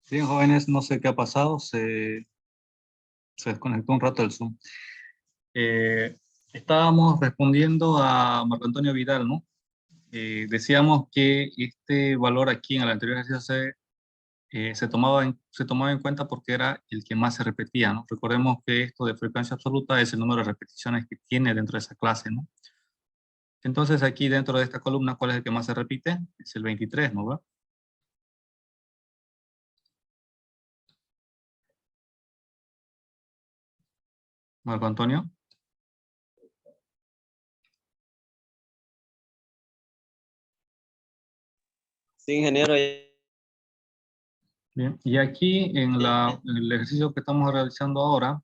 Bien, jóvenes, no sé qué ha pasado, se desconectó un rato el Zoom. Eh, Estábamos respondiendo a Marco Antonio Vidal, ¿no? Decíamos que este valor aquí en el anterior ejercicio se tomaba en cuenta porque era el que más se repetía, ¿no? Recordemos que esto de frecuencia absoluta es el número de repeticiones que tiene dentro de esa clase, ¿no? Entonces aquí dentro de esta columna, ¿cuál es el que más se repite? Es el 23, ¿no? ¿Va? Marco Antonio. Sí, ingeniero. Bien, y aquí en el ejercicio que estamos realizando ahora,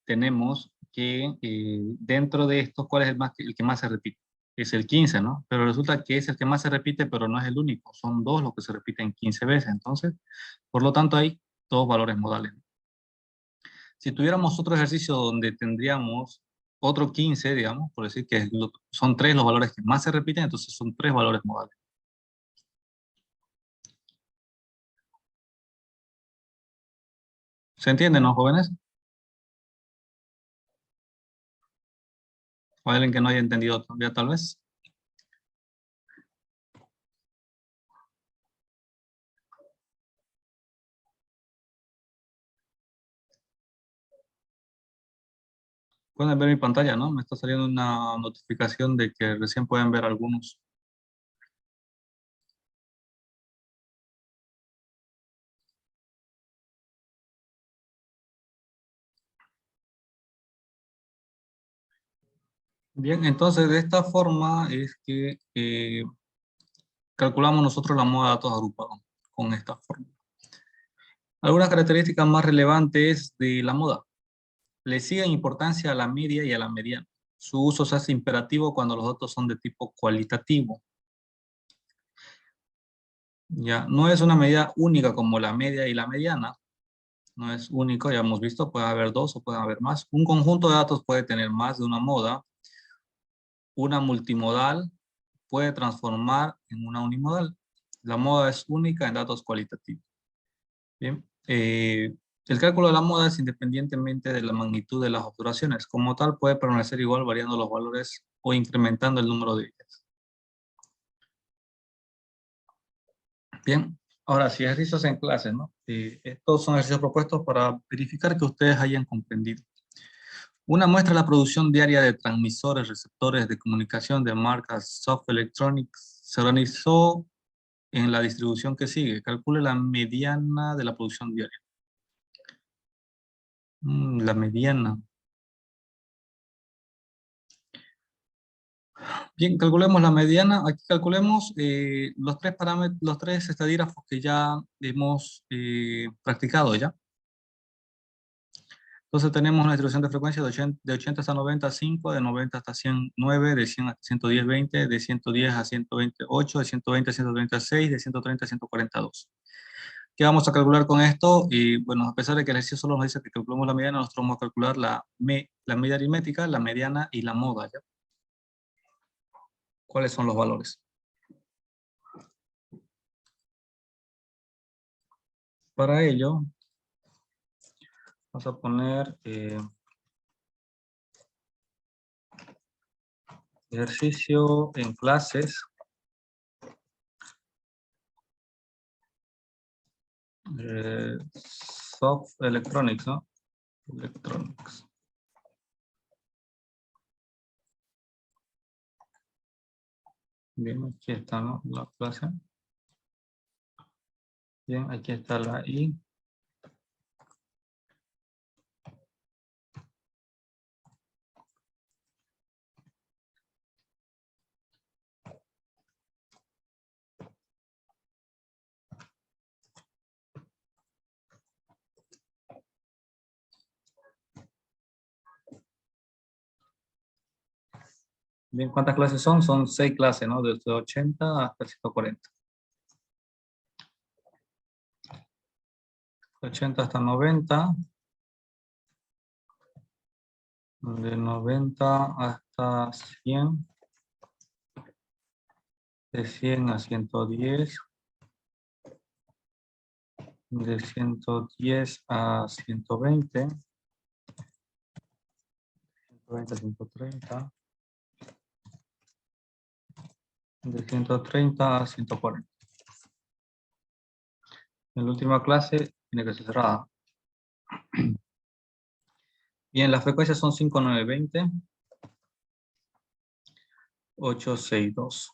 tenemos que dentro de estos, ¿cuál es el que más se repite? Es el 15, ¿no? Pero resulta que es el que más se repite, pero no es el único. Son dos los que se repiten 15 veces. Entonces, por lo tanto, hay dos valores modales. Si tuviéramos otro ejercicio donde tendríamos otro 15, digamos, por decir que son tres los valores que más se repiten, entonces son tres valores modales. ¿Se entiende, no, jóvenes? ¿O hay alguien que no haya entendido todavía, tal vez? Pueden ver mi pantalla, ¿no? Me está saliendo una notificación de que recién pueden ver algunos. Bien, entonces de esta forma es que calculamos nosotros la moda de datos agrupados con esta forma. Algunas características más relevantes de la moda. Le siguen importancia a la media y a la mediana. Su uso se hace imperativo cuando los datos son de tipo cualitativo. Ya, no es una medida única como la media y la mediana. No es único, ya hemos visto, puede haber dos o puede haber más. Un conjunto de datos puede tener más de una moda. Una multimodal puede transformar en una unimodal. La moda es única en datos cualitativos. Bien. El cálculo de la moda es independientemente de la magnitud de las obturaciones. Como tal, puede permanecer igual variando los valores o incrementando el número de ellas. Bien. Ahora, si ejercicios en clase, ¿no? Estos son ejercicios propuestos para verificar que ustedes hayan comprendido. Una muestra de la producción diaria de transmisores, receptores de comunicación de marcas Soft Electronics se organizó en la distribución que sigue. Calcule la mediana de la producción diaria. La mediana. Bien, calculemos la mediana. Aquí calculemos los tres parámetros, los tres estadígrafos que ya hemos practicado ya. Entonces tenemos una distribución de frecuencia de 80 hasta 90, 5, de 90 hasta 109, de 100 a 110, 20, de 110 a 128, de 120 a 136, de 130 a 142. ¿Qué vamos a calcular con esto? Y bueno, a pesar de que el ejercicio solo nos dice que calculemos la mediana, nosotros vamos a calcular la media aritmética, la mediana y la moda, ¿ya? ¿Cuáles son los valores? Para ello, vamos a poner ejercicio en clases. Soft Electronics, ¿no? Electronics. Bien, aquí está, ¿no? La clase. Bien, aquí está la I. Bien, ¿cuántas clases son? Son 6 clases, ¿no? Desde 80 hasta 140. 80 hasta 90. De 90 hasta 100. De 100 a 110. De 110 a 120. 120 a 130. De 130 a 140. En la última clase tiene que ser cerrada. Bien, las frecuencias son 5920, 862.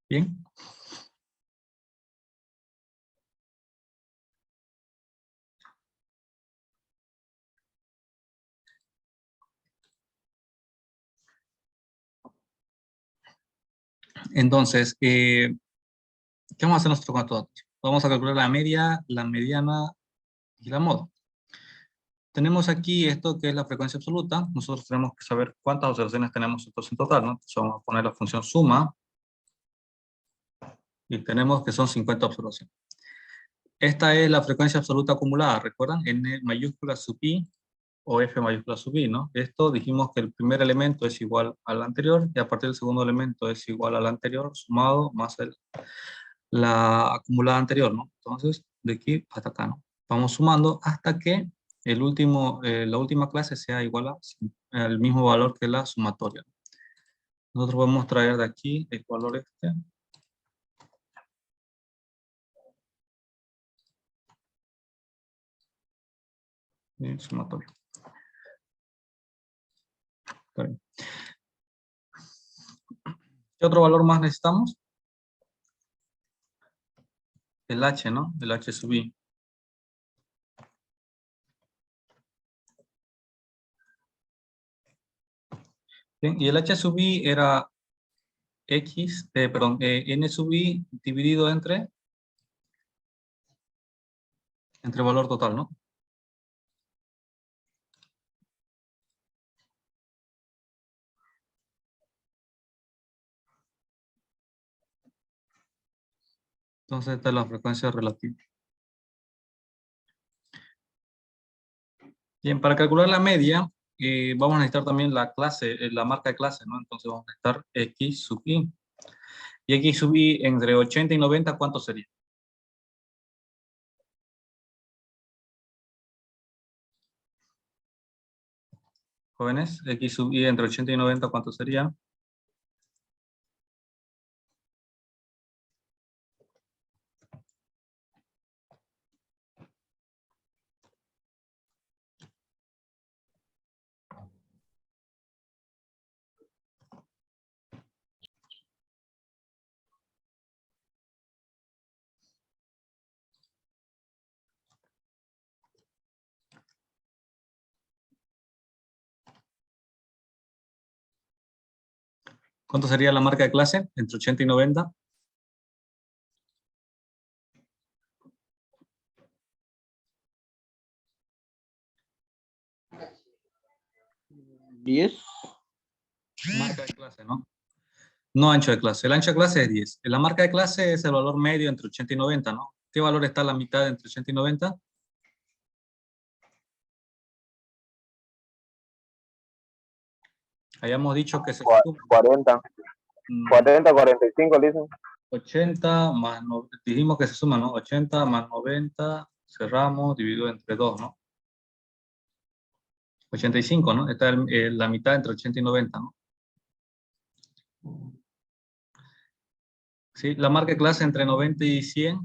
Bien. Entonces, ¿qué vamos a hacer nosotros con estos datos? Vamos a calcular la media, la mediana y la moda. Tenemos aquí esto que es la frecuencia absoluta. Nosotros tenemos que saber cuántas observaciones tenemos en total, ¿no? Entonces vamos a poner la función suma. Y tenemos que son 50 observaciones. Esta es la frecuencia absoluta acumulada, ¿recuerdan? N mayúscula sub i o F mayúscula sub i, ¿no? Esto dijimos que el primer elemento es igual al anterior y a partir del segundo elemento es igual al anterior sumado más la acumulada anterior, ¿no? Entonces, de aquí hasta acá, ¿no? Vamos sumando hasta que la última clase sea igual al mismo valor que la sumatoria. Nosotros podemos traer de aquí el valor este. Y sumatorio. Está bien. ¿Qué otro valor más necesitamos? El H, ¿no? El H sub i. Bien, y el H sub i era N sub i dividido entre valor total, ¿no? Entonces esta es la frecuencia relativa. Bien, para calcular la media, vamos a necesitar también la clase, la marca de clase, ¿no? Entonces vamos a necesitar X sub i. Y X sub i entre 80 y 90, ¿cuánto sería? Jóvenes, X sub i entre 80 y 90, ¿cuánto sería? ¿Cuánto sería la marca de clase entre 80 y 90? ¿10? Marca de clase, ¿no? No ancho de clase. El ancho de clase es 10. La marca de clase es el valor medio entre 80 y 90, ¿no? ¿Qué valor está a la mitad entre 80 y 90? Habíamos dicho que se suma. 40. 40, 45, dicen. 80 más, dijimos que se suma, ¿no? 80 más 90, cerramos, dividido entre 2, ¿no? 85, ¿no? Esta es la mitad entre 80 y 90, ¿no? Sí, la marca de clase entre 90 y 100.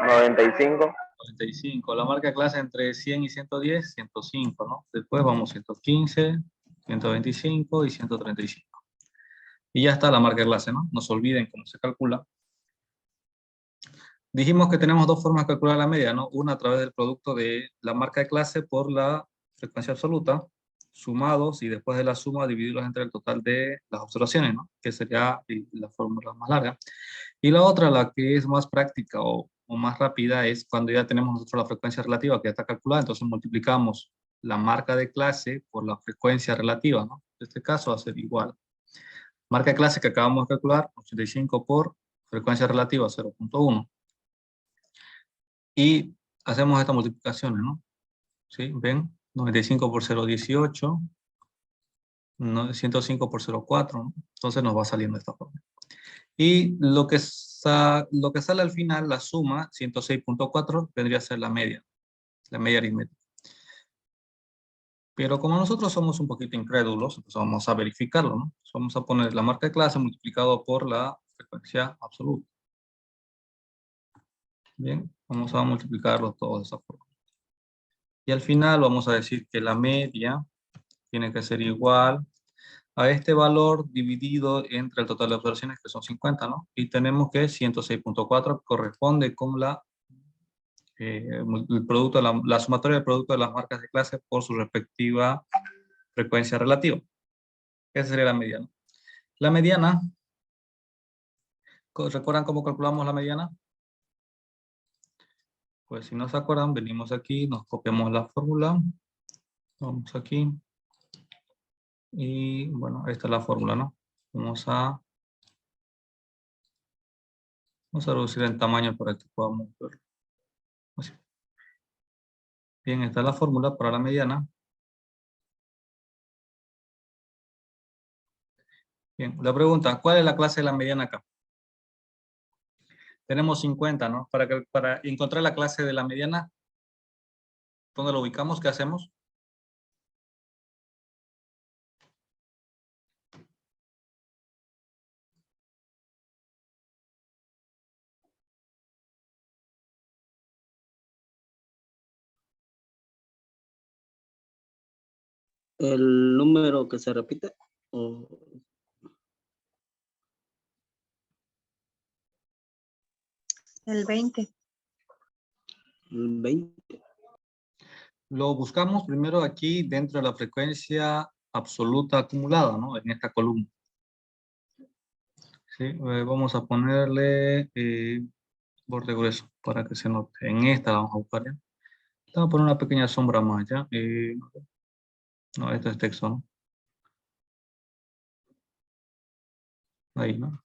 95. 95. La marca de clase entre 100 y 110, 105, ¿no? Después vamos 115, 125 y 135. Y ya está la marca de clase, ¿no? No se olviden cómo se calcula. Dijimos que tenemos dos formas de calcular la media, ¿no? Una a través del producto de la marca de clase por la frecuencia absoluta, sumados y después de la suma dividirlos entre el total de las observaciones, ¿no? Que sería la fórmula más larga. Y la otra, la que es más práctica o o más rápida es cuando ya tenemos nosotros la frecuencia relativa que ya está calculada, entonces multiplicamos la marca de clase por la frecuencia relativa, ¿no? En este caso va a ser igual. Marca de clase que acabamos de calcular, 85 por frecuencia relativa, 0.1. Y hacemos estas multiplicaciones, ¿no? ¿Sí? ¿Ven? 95 por 0.18, 105 por 0.4, ¿no? Entonces nos va saliendo de esta forma. Y lo que sale al final, la suma, 106.4, vendría a ser la media aritmética. Pero como nosotros somos un poquito incrédulos, pues vamos a verificarlo, ¿no? Vamos a poner la marca de clase multiplicado por la frecuencia absoluta. Bien, vamos a multiplicarlos todos de esa forma. Y al final vamos a decir que la media tiene que ser igual a este valor dividido entre el total de observaciones, que son 50, ¿no? Y tenemos que 106.4 corresponde con el producto, la sumatoria del producto de las marcas de clase por su respectiva frecuencia relativa. Esa sería la mediana. La mediana, ¿recuerdan cómo calculamos la mediana? Pues si no se acuerdan, venimos aquí, nos copiamos la fórmula. Vamos aquí. Y bueno, esta es la fórmula, ¿no? Vamos a reducir el tamaño para que podamos verlo. Así. Bien, esta es la fórmula para la mediana. Bien, la pregunta, ¿cuál es la clase de la mediana acá? Tenemos 50, ¿no? Para encontrar la clase de la mediana, ¿dónde lo ubicamos? ¿Qué hacemos? El número que se repite. O El 20. el 20. Lo buscamos primero aquí dentro de la frecuencia absoluta acumulada, ¿no? En esta columna. ¿Sí? Vamos a ponerle borde grueso para que se note. En esta la vamos a buscar ya. Le vamos a poner una pequeña sombra más ya. No, esto es texto, ¿no? Ahí, ¿no?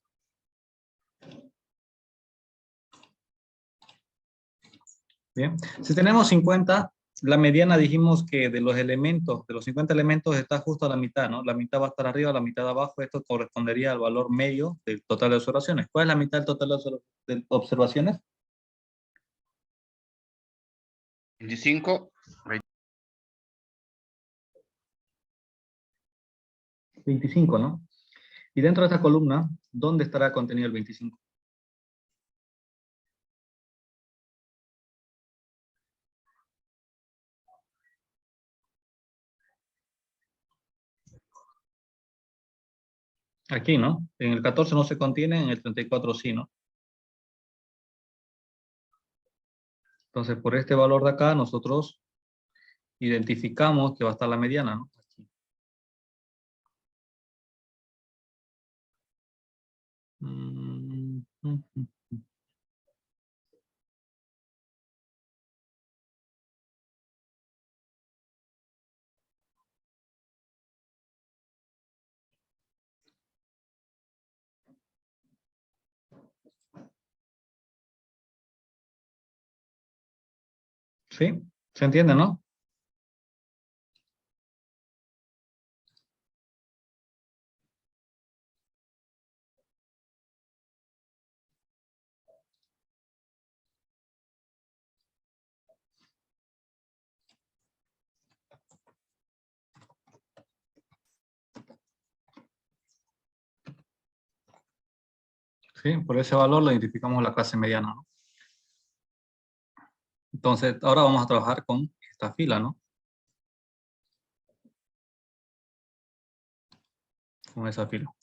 Bien. Si tenemos 50, la mediana dijimos que de los elementos, de los 50 elementos está justo a la mitad, ¿no? La mitad va a estar arriba, la mitad abajo. Esto correspondería al valor medio del total de observaciones. ¿Cuál es la mitad del total de observaciones? 25. 25, ¿no? Y dentro de esta columna, ¿dónde estará contenido el 25? Aquí, ¿no? En el 14 no se contiene, en el 34 sí, ¿no? Entonces, por este valor de acá, nosotros identificamos que va a estar la mediana, ¿no? Aquí. ¿Sí? ¿Se entiende, no? Sí, por ese valor lo identificamos la clase mediana, ¿no? Entonces, ahora vamos a trabajar con esta fila, ¿no? Con esa fila.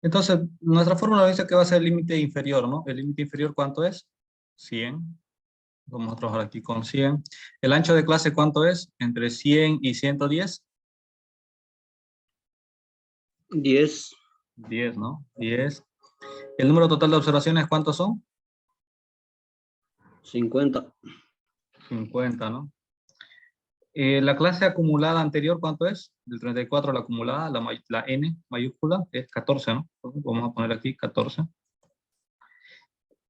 Entonces, nuestra fórmula dice que va a ser el límite inferior, ¿no? El límite inferior, ¿cuánto es? 100. Vamos a trabajar aquí con 100. ¿El ancho de clase cuánto es? Entre 100 y 110. 10. 10, ¿no? 10. ¿El número total de observaciones cuántos son? 50. 50, ¿no? La clase acumulada anterior, ¿cuánto es? Del 34, la acumulada, la N mayúscula, es 14, ¿no? Entonces, vamos a poner aquí 14.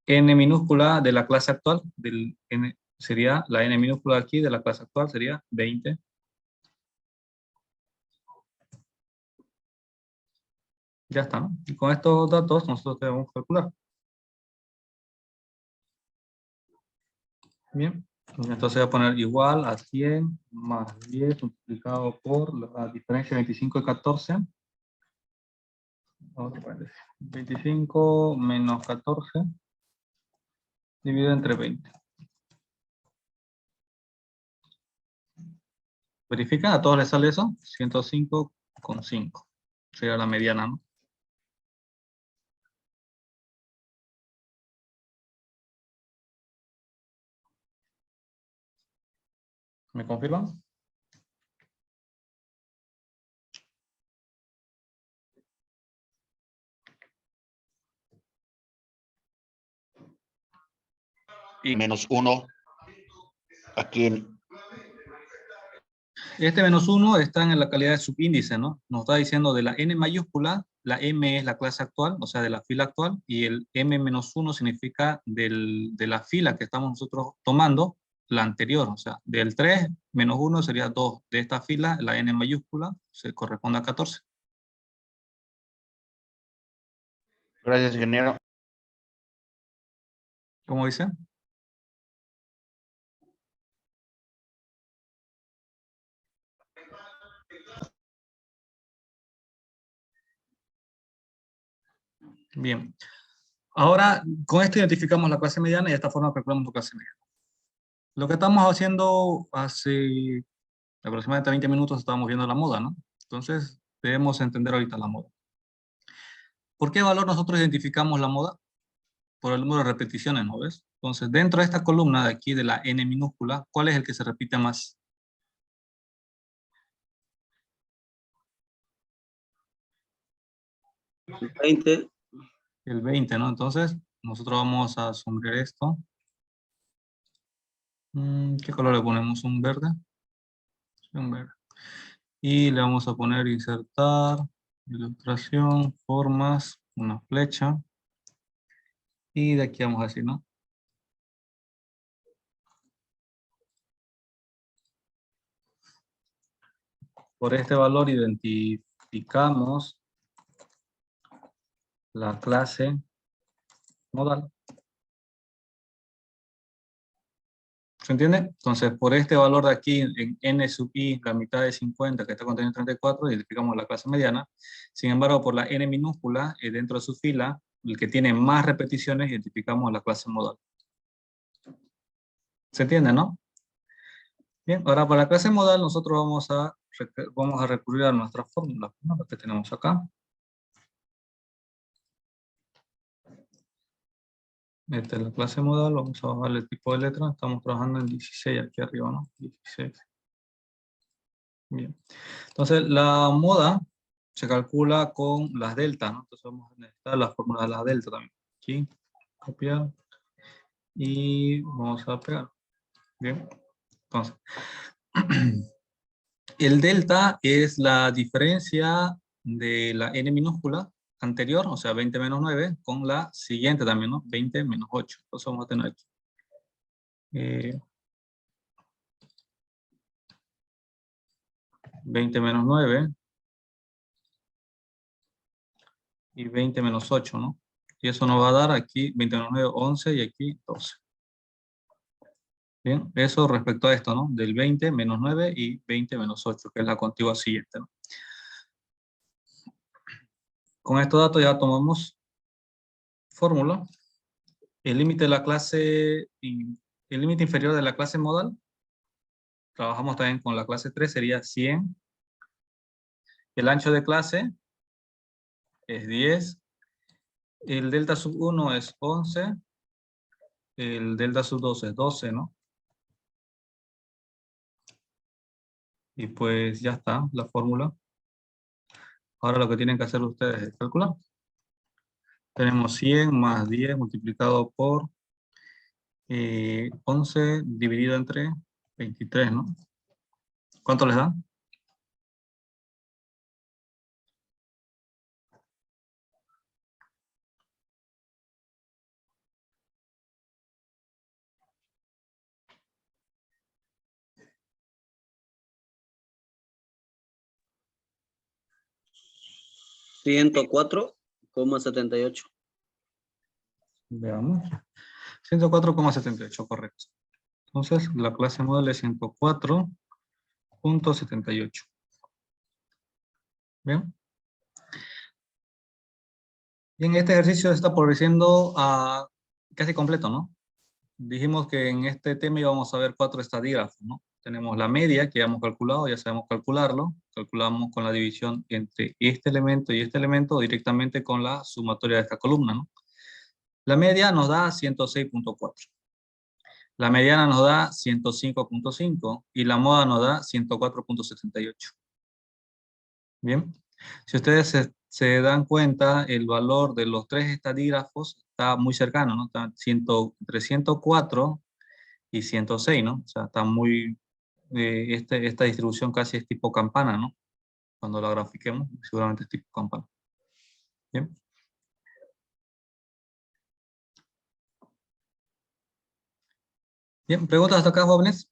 N minúscula de la clase actual, del N, sería la N minúscula aquí de la clase actual, sería 20. Ya está, ¿no? Y con estos datos nosotros debemos calcular. Bien. Entonces voy a poner igual a 100 más 10 multiplicado por la diferencia de 25 y 14. Vamos a poner 25 menos 14 dividido entre 20. ¿Verifican? ¿A todos les sale eso? 105,5. Sería la mediana, ¿no? ¿Me confirman? Y -1 aquí en Este -1 está en la calidad de subíndice, ¿no? Nos está diciendo de la N mayúscula, la M es la clase actual, o sea, de la fila actual, y el M-1 significa de la fila que estamos nosotros tomando, la anterior, o sea, del 3 menos 1 sería 2. De esta fila, la N mayúscula se corresponde a 14. Gracias, ingeniero. ¿Cómo dice? Bien. Ahora, con esto identificamos la clase mediana y de esta forma calculamos la clase mediana. Lo que estamos haciendo hace aproximadamente 20 minutos estábamos viendo la moda, ¿no? Entonces, debemos entender ahorita la moda. ¿Por qué valor nosotros identificamos la moda? Por el número de repeticiones, ¿no ves? Entonces, dentro de esta columna de aquí de la N minúscula, ¿cuál es el que se repite más? El 20. El 20, ¿no? Entonces, nosotros vamos a sombrear esto. ¿Qué color le ponemos? ¿Un verde? Sí, un verde. Y le vamos a poner insertar, ilustración, formas, una flecha. Y de aquí vamos a decir, ¿no? Por este valor identificamos la clase modal. ¿Se entiende? Entonces, por este valor de aquí, en n sub i, la mitad de 50, que está contenido en 34, identificamos la clase mediana. Sin embargo, por la n minúscula, dentro de su fila, el que tiene más repeticiones, identificamos la clase modal. ¿Se entiende, no? Bien, ahora para la clase modal, nosotros vamos a recurrir a nuestra fórmula, ¿no? La que tenemos acá. Esta es la clase modal, vamos a bajarle el tipo de letra, estamos trabajando en 16 aquí arriba, ¿no? 16. Bien. Entonces, la moda se calcula con las deltas, ¿no? Entonces vamos a necesitar la fórmula de las deltas también. Aquí, copiar, y vamos a pegar. Bien. Entonces, el delta es la diferencia de la n minúscula anterior, o sea, 20 menos 9, con la siguiente también, ¿no? 20 menos 8. Entonces vamos a tener aquí. 20 menos 9 y 20 menos 8, ¿no? Y eso nos va a dar aquí 20 menos 9, 11 y aquí 12. Bien, eso respecto a esto, ¿no? Del 20 menos 9 y 20 menos 8, que es la contigua siguiente, ¿no? Con estos datos ya tomamos fórmula. El límite de la clase, el límite inferior de la clase modal, trabajamos también con la clase 3, sería 100. El ancho de clase es 10. El delta sub 1 es 11. El delta sub 2 es 12, ¿no? Y pues ya está la fórmula. Ahora lo que tienen que hacer ustedes es calcular. Tenemos 100 más 10 multiplicado por 11 dividido entre 23, ¿no? ¿Cuánto les da? $104,78. Veamos. 104,78, correcto. Entonces, la clase modelo es 104,78. Bien. Y en este ejercicio está produciendo casi completo, ¿no? Dijimos que en este tema íbamos a ver 4 estadígrafos, ¿no? Tenemos la media, que ya hemos calculado, ya sabemos calcularlo. Calculamos con la división entre este elemento y este elemento, o directamente con la sumatoria de esta columna, ¿no? La media nos da 106,4. La mediana nos da 105,5 y la moda nos da 104,78. Bien. Si ustedes se dan cuenta, el valor de los 3 estadígrafos está muy cercano, ¿no? Está entre 104 y 106, ¿no? O sea, está muy, esta distribución casi es tipo campana, ¿no? Cuando la grafiquemos, seguramente es tipo campana. Bien. Bien, ¿preguntas hasta acá, jóvenes?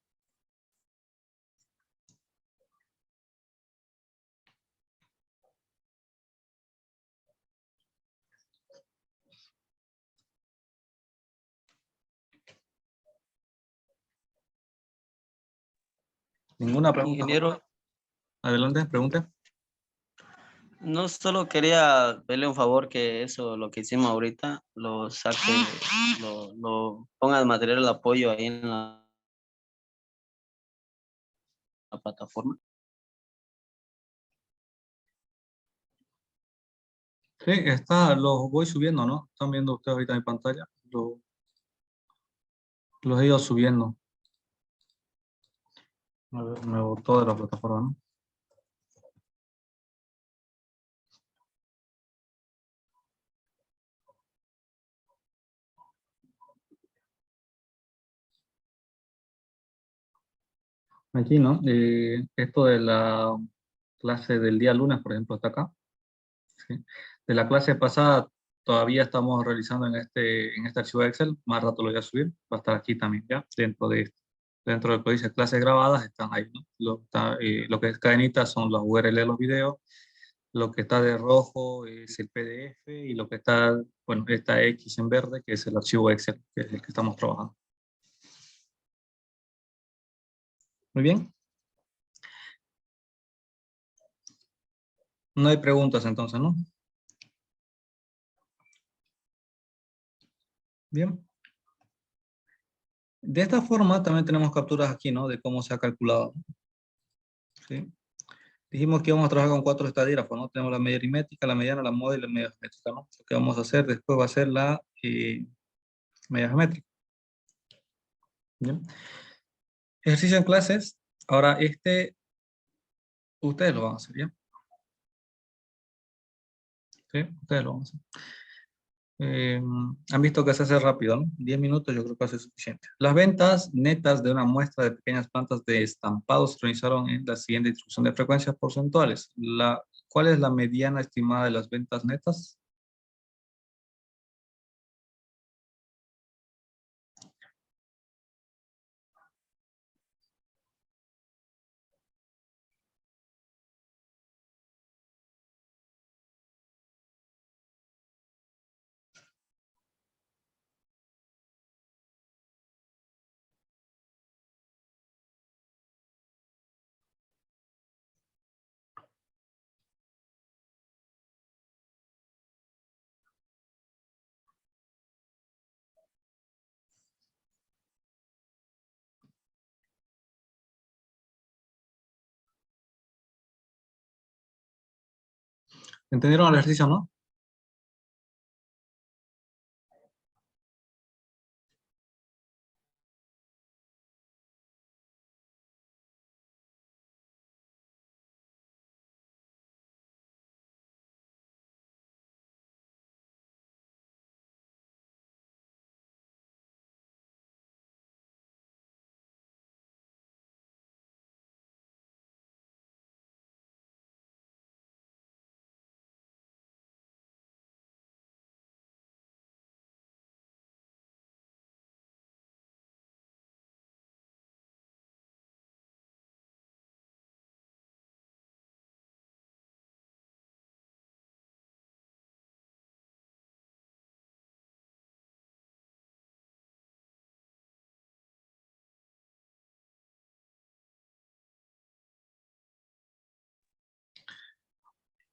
¿Ninguna pregunta? Ingeniero, Adelante, pregunte. no solo quería pedirle un favor que eso, lo que hicimos ahorita, lo saque, lo ponga de material de apoyo ahí en la plataforma. Sí, los voy subiendo, ¿no? Están viendo ustedes ahorita en mi pantalla. Los he ido subiendo. Me botó de la plataforma, ¿no? Aquí, ¿no? Esto de la clase del día lunes, por ejemplo, está acá. ¿Sí? De la clase pasada todavía estamos realizando en este archivo de Excel. Más rato lo voy a subir. Va a estar aquí también, ¿ya? Dentro de lo que dice clases grabadas están ahí, ¿no? Lo que es cadenita son las URL de los videos. Lo que está de rojo es el PDF y lo que está, bueno, esta X en verde, que es el archivo Excel, que es el que estamos trabajando. Muy bien. No hay preguntas entonces, ¿no? Bien. De esta forma también tenemos capturas aquí, ¿no? De cómo se ha calculado. ¿Sí? Dijimos que íbamos a trabajar con 4 estadígrafos, ¿no? Tenemos la media aritmética, la mediana, la moda y la media geométrica, ¿no? Lo que vamos a hacer después va a ser la media geométrica. Bien. Ejercicio en clases. Ahora ustedes lo van a hacer, ¿ya? ¿Sí? Ustedes lo van a hacer. Han visto que se hace rápido, ¿no? 10 minutos yo creo que va a ser suficiente. Las ventas netas de una muestra de pequeñas plantas de estampado se realizaron en la siguiente distribución de frecuencias porcentuales. ¿Cuál es la mediana estimada de las ventas netas? ¿Entendieron el ejercicio, no?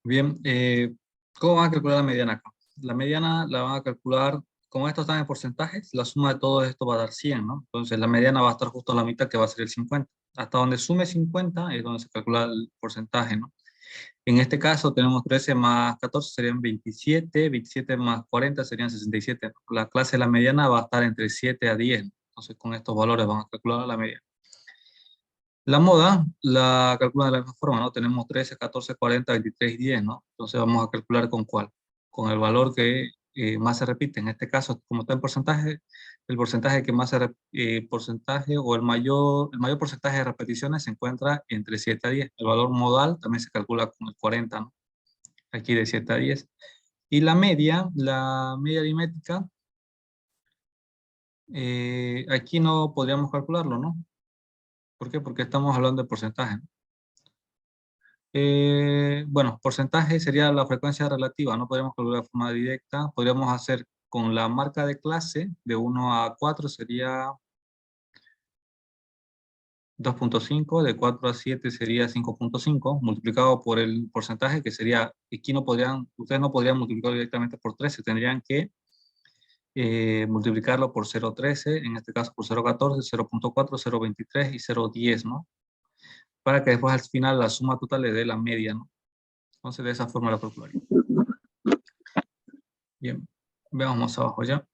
Bien, ¿cómo van a calcular la mediana acá? La mediana la van a calcular, como esto está en porcentajes, la suma de todo esto va a dar 100, ¿no? Entonces la mediana va a estar justo a la mitad, que va a ser el 50. Hasta donde sume 50 es donde se calcula el porcentaje, ¿no? En este caso tenemos 13 más 14 serían 27, 27 más 40 serían 67. La clase de la mediana va a estar entre 7 a 10. Entonces con estos valores vamos a calcular la mediana. La moda la calcula de la misma forma, ¿no? Tenemos 13, 14, 40, 23 y 10, ¿no? Entonces vamos a calcular con cuál. Con el valor que más se repite. En este caso, como está en porcentaje, el porcentaje que más porcentaje o el mayor porcentaje de repeticiones se encuentra entre 7 a 10. El valor modal también se calcula con el 40, ¿no? Aquí de 7 a 10. Y la media aritmética, aquí no podríamos calcularlo, ¿no? ¿Por qué? Porque estamos hablando de porcentaje, ¿no? Bueno, porcentaje sería la frecuencia relativa, no podríamos calcular de forma directa, podríamos hacer con la marca de clase de 1 a 4 sería 2.5, de 4 a 7 sería 5.5, multiplicado por el porcentaje que sería, aquí no podrían, ustedes no podrían multiplicarlo directamente por 13, tendrían que multiplicarlo por 0.13, en este caso por 0.14, 0.4, 0.23 y 0.10, ¿no? Para que después al final la suma total le dé la media, ¿no? Entonces de esa forma la calcularía. Bien, veamos más abajo ya.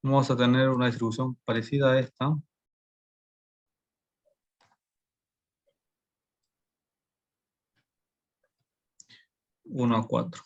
Vamos a tener una distribución parecida a esta. 1 a 4.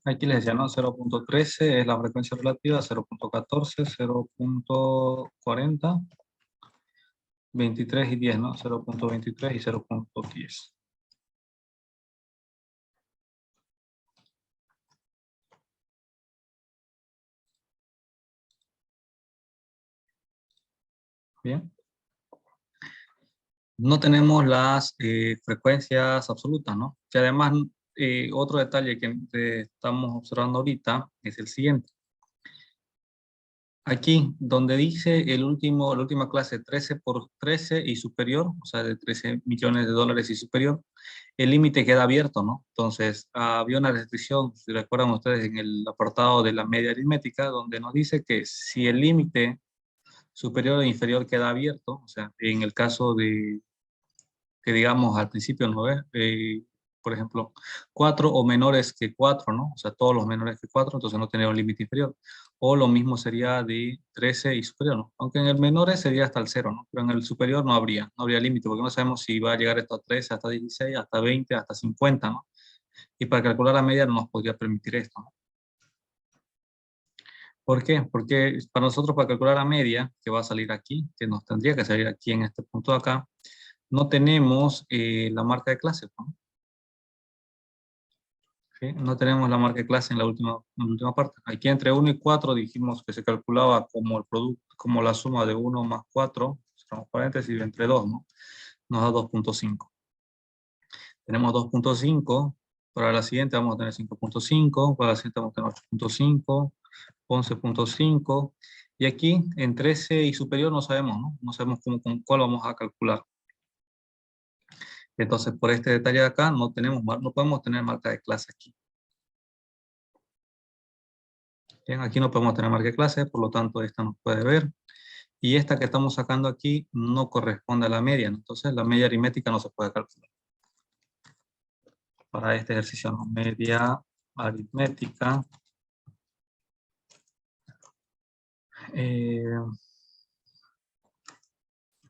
Aquí les decía, ¿no? 0.13 es la frecuencia relativa, 0.14, 0.40, 23 y 10, ¿no? 0.23 y 0.10. Bien. No tenemos las frecuencias absolutas, ¿no? Que además, otro detalle que estamos observando ahorita es el siguiente. Aquí, donde dice la última clase 13 por 13 y superior, o sea, de 13 millones de dólares y superior, el límite queda abierto, ¿no? Entonces, había una restricción, si recuerdan ustedes, en el apartado de la media aritmética, donde nos dice que si el límite superior o inferior queda abierto, o sea, en el caso de que digamos al principio, ¿no ves? Por ejemplo, 4 o menores que 4, ¿no? O sea, todos los menores que 4, entonces no tendría un límite inferior. O lo mismo sería de 13 y superior, ¿no? Aunque en el menores sería hasta el 0, ¿no? Pero en el superior no habría límite, porque no sabemos si va a llegar esto a 13, hasta 16, hasta 20, hasta 50, ¿no? Y para calcular la media no nos podría permitir esto, ¿no? ¿Por qué? Porque para nosotros, para calcular la media, que va a salir aquí, que nos tendría que salir aquí en este punto de acá, no tenemos la marca de clase, ¿no? ¿Sí? No tenemos la marca de clase en la última parte. Aquí entre 1 y 4 dijimos que se calculaba como el producto, como la suma de 1 más 4, cerramos paréntesis, entre 2, ¿no? Nos da 2.5. Tenemos 2.5, para la siguiente vamos a tener 5.5, para la siguiente vamos a tener 8.5, 11.5, y aquí en 13 y superior no sabemos, ¿no? No sabemos con cuál vamos a calcular. Entonces, por este detalle de acá, no podemos tener marca de clase aquí. Bien, aquí no podemos tener marca de clase, por lo tanto, esta no puede ver. Y esta que estamos sacando aquí no corresponde a la media, ¿no? Entonces la media aritmética no se puede calcular. Para este ejercicio, ¿no? Media aritmética.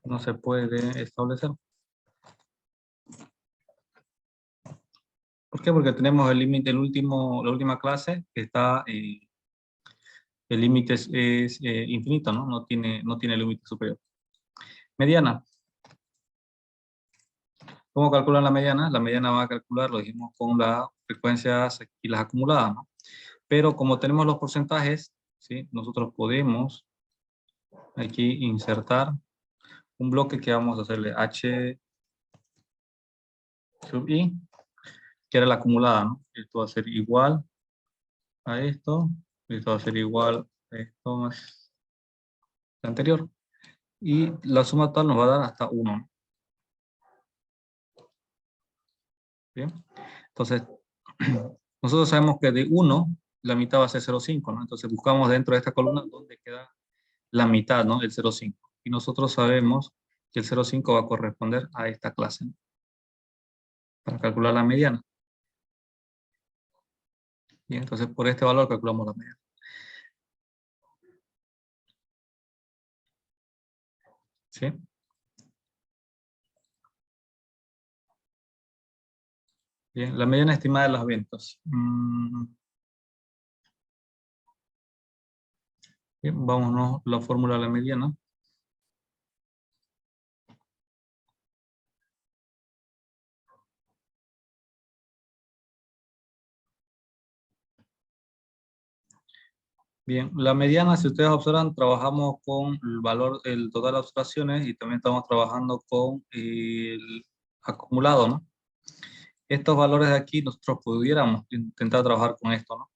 No se puede establecer. ¿Por qué? Porque tenemos el límite, la última clase que está, el límite es, infinito, ¿no? No tiene límite superior. Mediana. ¿Cómo calculan la mediana? La mediana va a calcular, lo dijimos, con las frecuencias y las acumuladas, ¿no? Pero como tenemos los porcentajes, ¿sí? Nosotros podemos aquí insertar un bloque que vamos a hacerle H sub I, que era la acumulada, ¿no? Esto va a ser igual a esto, esto va a ser igual a esto más lo anterior. Y la suma total nos va a dar hasta 1, ¿no? ¿Bien? Entonces, nosotros sabemos que de 1, la mitad va a ser 0,5, ¿no? Entonces buscamos dentro de esta columna donde queda la mitad, ¿no? El 0,5. Y nosotros sabemos que el 0,5 va a corresponder a esta clase, ¿no? Para calcular la mediana. Y entonces por este valor calculamos la mediana. ¿Sí? Bien, la mediana estimada de las ventas. Bien, vámonos a la fórmula de la mediana. Bien, la mediana, si ustedes observan, trabajamos con el valor, el total de observaciones y también estamos trabajando con el acumulado, ¿no? Estos valores de aquí nosotros pudiéramos intentar trabajar con esto, ¿no?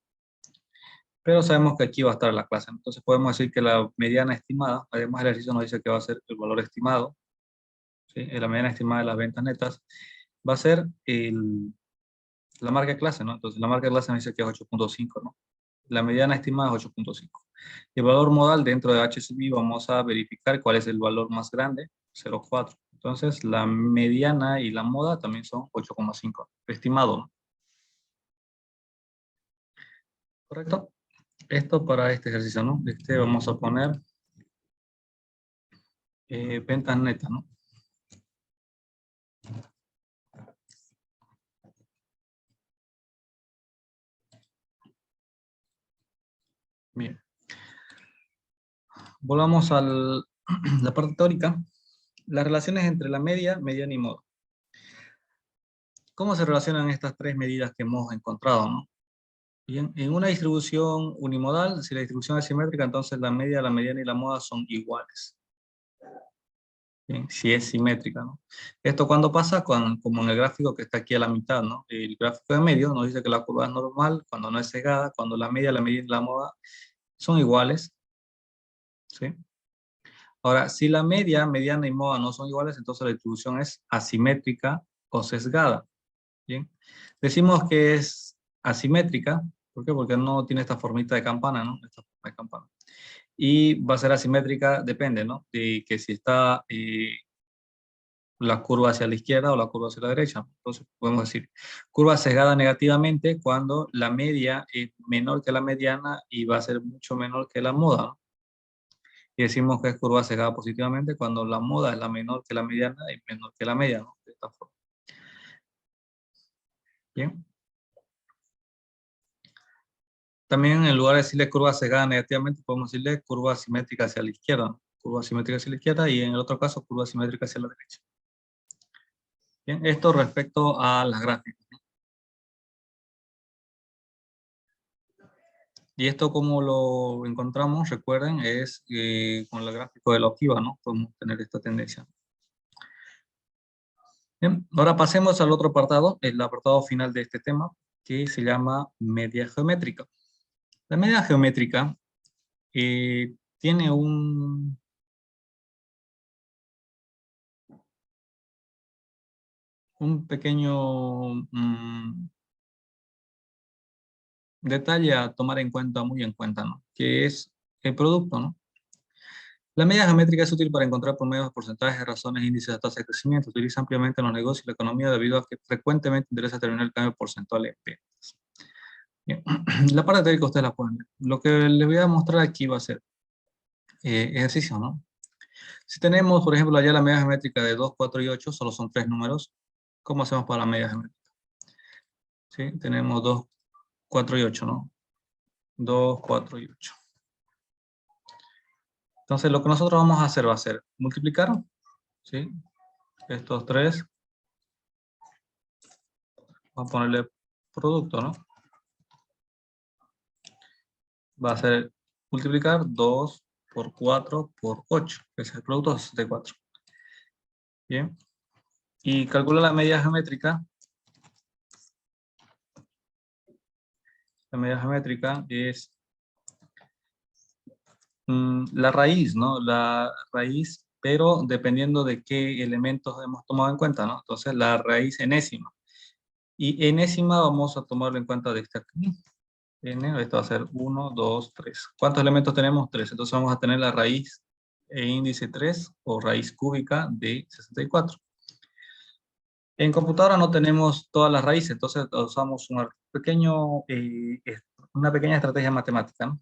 Pero sabemos que aquí va a estar la clase, ¿no? Entonces podemos decir que la mediana estimada, además el ejercicio nos dice que va a ser el valor estimado, ¿sí? La mediana estimada de las ventas netas, va a ser la marca de clase, ¿no? Entonces la marca de clase nos dice que es 8,5, ¿no? La mediana estimada es 8,5. El valor modal dentro de H sub I vamos a verificar cuál es el valor más grande, 0,4. Entonces la mediana y la moda también son 8,5, estimado, ¿no? ¿Correcto? Esto para este ejercicio, ¿no? Vamos a poner ventas netas, ¿no? Bien. Volvamos a la parte teórica. Las relaciones entre la media, mediana y moda. ¿Cómo se relacionan estas tres medidas que hemos encontrado, ¿no? Bien, en una distribución unimodal, si la distribución es simétrica, entonces la media, la mediana y la moda son iguales. Bien, si es simétrica, ¿no? Esto cuando pasa, como en el gráfico que está aquí a la mitad, ¿no? El gráfico de medio nos dice que la curva es normal, cuando no es cegada, cuando la media, la mediana y la moda son iguales, ¿sí? Ahora, si la media, mediana y moda no son iguales, entonces la distribución es asimétrica o sesgada. Bien. Decimos que es asimétrica. ¿Por qué? Porque no tiene esta formita de campana, ¿no? Esta forma de campana. Y va a ser asimétrica, depende, ¿no? De que si está la curva hacia la izquierda o la curva hacia la derecha. Entonces podemos decir curva sesgada negativamente cuando la media es menor que la mediana y va a ser mucho menor que la moda, ¿no? Y decimos que es curva sesgada positivamente cuando la moda es la menor que la mediana y menor que la media, ¿no? De esta forma. Bien. También en lugar de decirle curva sesgada negativamente, podemos decirle curva simétrica hacia la izquierda, ¿no? Curva simétrica hacia la izquierda y en el otro caso curva simétrica hacia la derecha. Bien, esto respecto a las gráficas, ¿no? Y esto como lo encontramos, recuerden, es con el gráfico de la ojiva, ¿no? Podemos tener esta tendencia. Bien, ahora pasemos al otro apartado, el apartado final de este tema, que se llama media geométrica. La media geométrica tiene un pequeño detalle a tomar en cuenta, muy en cuenta, ¿no? Que es el producto, ¿no? La media geométrica es útil para encontrar promedios, porcentajes, razones, índices de tasa de crecimiento. Se utiliza ampliamente en los negocios y la economía debido a que frecuentemente interesa determinar el cambio porcentual en ventas. Bien. La parte teórica ustedes la pueden ver. Lo que les voy a mostrar aquí va a ser ejercicio, ¿no? Si tenemos, por ejemplo, allá la media geométrica de 2, 4 y 8, solo son 3 números. ¿Cómo hacemos para la media geométrica? ¿Sí? Tenemos 2, 4 y 8, ¿no? 2, 4 y 8. Entonces, lo que nosotros vamos a hacer va a ser multiplicar, ¿sí? Estos 3. Vamos a ponerle producto, ¿no? Va a ser multiplicar 2 por 4 por 8, que es el producto de 64. Bien. Y calcula la media geométrica. La media geométrica es la raíz, ¿no? La raíz, pero dependiendo de qué elementos hemos tomado en cuenta, ¿no? Entonces, la raíz enésima. Y enésima vamos a tomarlo en cuenta de esta aquí. N, esto va a ser 1, 2, 3. ¿Cuántos elementos tenemos? 3. Entonces vamos a tener la raíz e índice 3 o raíz cúbica de 64. En computadora no tenemos todas las raíces, entonces usamos una pequeña estrategia matemática, ¿no?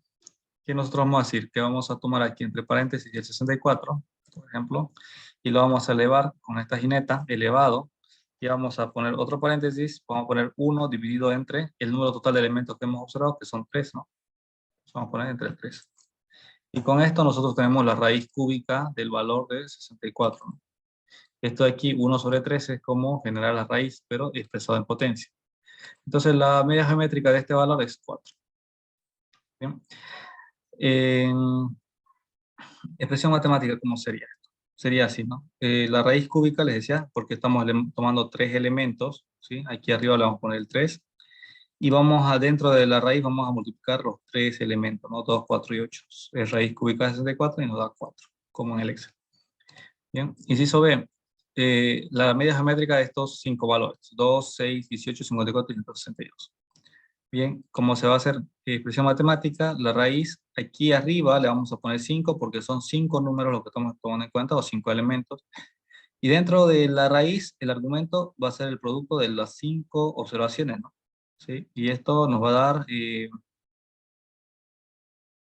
Que nosotros vamos a decir que vamos a tomar aquí entre paréntesis el 64, por ejemplo, y lo vamos a elevar con esta jineta, elevado, y vamos a poner otro paréntesis, vamos a poner 1 dividido entre el número total de elementos que hemos observado, que son 3, ¿no? Vamos a poner entre 3. Y con esto nosotros tenemos la raíz cúbica del valor de 64, ¿no? Esto de aquí, 1 sobre 3, es como generar la raíz, pero expresado en potencia. Entonces la media geométrica de este valor es 4. ¿Bien? Expresión matemática, ¿cómo sería esto? Sería así, ¿no? La raíz cúbica, les decía, porque estamos tomando 3 elementos, ¿sí? Aquí arriba le vamos a poner el 3. Y vamos adentro de la raíz, vamos a multiplicar los 3 elementos, ¿no? 2, 4 y 8. Es raíz cúbica de 64 y nos da 4, como en el Excel. Bien, inciso B. La media geométrica de estos 5 valores, 2, 6, 18, 54 y 162. Bien, como se va a hacer expresión matemática, la raíz aquí arriba le vamos a poner 5 porque son 5 números los que estamos tomando en cuenta, o 5 elementos. Y dentro de la raíz, el argumento va a ser el producto de las 5 observaciones, ¿no? ¿Sí? Y esto nos va a dar,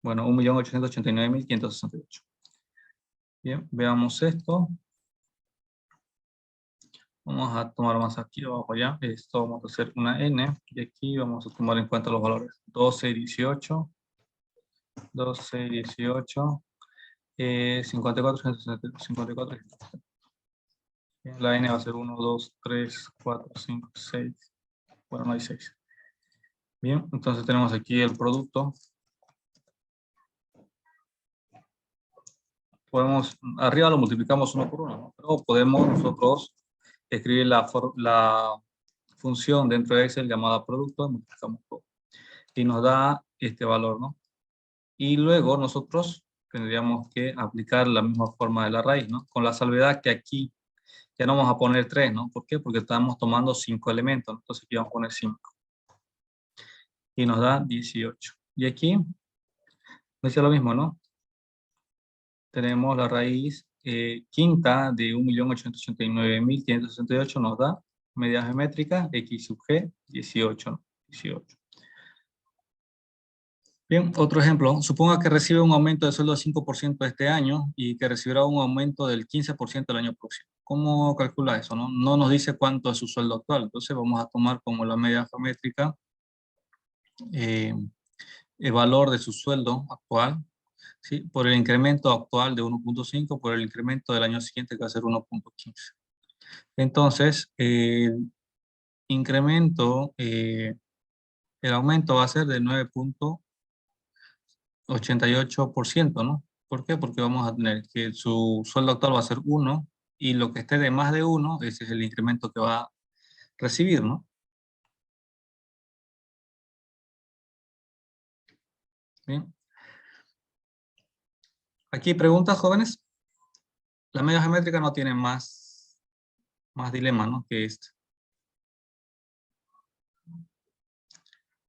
bueno, 1.889.568. Bien, veamos esto. Vamos a tomar más aquí abajo ya. Esto vamos a hacer una n. Y aquí vamos a tomar en cuenta los valores. 12 y 18. 12 y 18. 54, 54. Bien, la n va a ser 1, 2, 3, 4, 5, 6. Bueno, no hay 6. Bien, entonces tenemos aquí el producto. Podemos, arriba lo multiplicamos uno por uno, ¿no? Pero podemos nosotros escribir la función dentro de Excel llamada producto, multiplicamos todo. Y nos da este valor, ¿no? Y luego nosotros tendríamos que aplicar la misma forma de la raíz, ¿no? Con la salvedad que aquí ya no vamos a poner 3, ¿no? ¿Por qué? Porque estamos tomando 5 elementos, ¿no? Entonces aquí vamos a poner 5. Y nos da 18. Y aquí, dice lo mismo, ¿no? Tenemos la raíz quinta de 1.889.568 nos da media geométrica x sub g 18, ¿no? 18. Bien, otro ejemplo. Suponga que recibe un aumento de sueldo del 5% este año y que recibirá un aumento del 15% el año próximo. ¿Cómo calcula eso? No, no nos dice cuánto es su sueldo actual. Entonces vamos a tomar como la media geométrica el valor de su sueldo actual, ¿sí? Por el incremento actual de 1.5 por el incremento del año siguiente que va a ser 1.15. Entonces, el incremento, el aumento va a ser de 9.88%, ¿no? ¿Por qué? Porque vamos a tener que su sueldo actual va a ser 1 y lo que esté de más de 1, ese es el incremento que va a recibir, ¿no? Bien. Aquí preguntas, jóvenes. La media geométrica no tiene más dilema, ¿no? Que este.